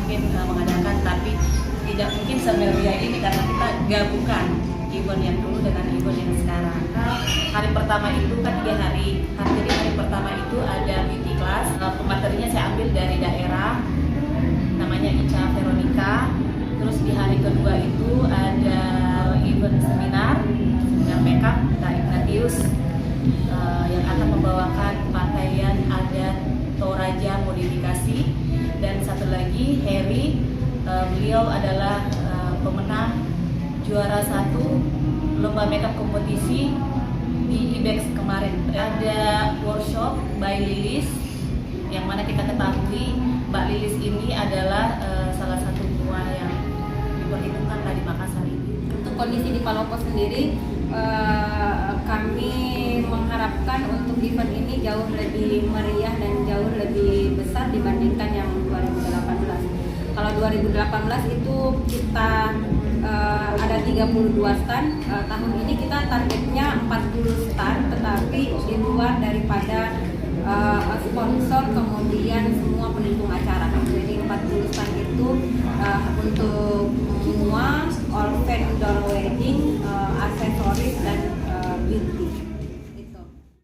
mungkin mengadakan, tapi tidak mungkin semeriah ini karena kita gabungkan event yang dulu dengan event yang sekarang. Hari pertama itu kan 3 hari. Jadi hari pertama itu ada beauty class. Pematerinya saya ambil dari daerah, namanya Ica Veronica. Terus di hari kedua itu ada event seminar makeup Kak Ignatius yang akan membawakan pakaian adat Toraja modifikasi. Dan satu lagi Harry, beliau adalah pemenang juara 1 lomba makeup kompetisi di IBEX kemarin. Ada workshop by Lilis, yang mana kita ketahui Mbak Lilis ini adalah salah satu buah yang diperhitungkan tadi Makassar ini. Untuk kondisi di Palopo sendiri, kami mengharapkan untuk event ini jauh lebih meriah dan jauh lebih besar dibandingkan yang 2018. Kalau 2018 itu kita ada 32 stand, tahun ini kita targetnya 40 stand, tetapi di luar daripada sponsor kemudian semua pendukung acara. Jadi 40 stand itu untuk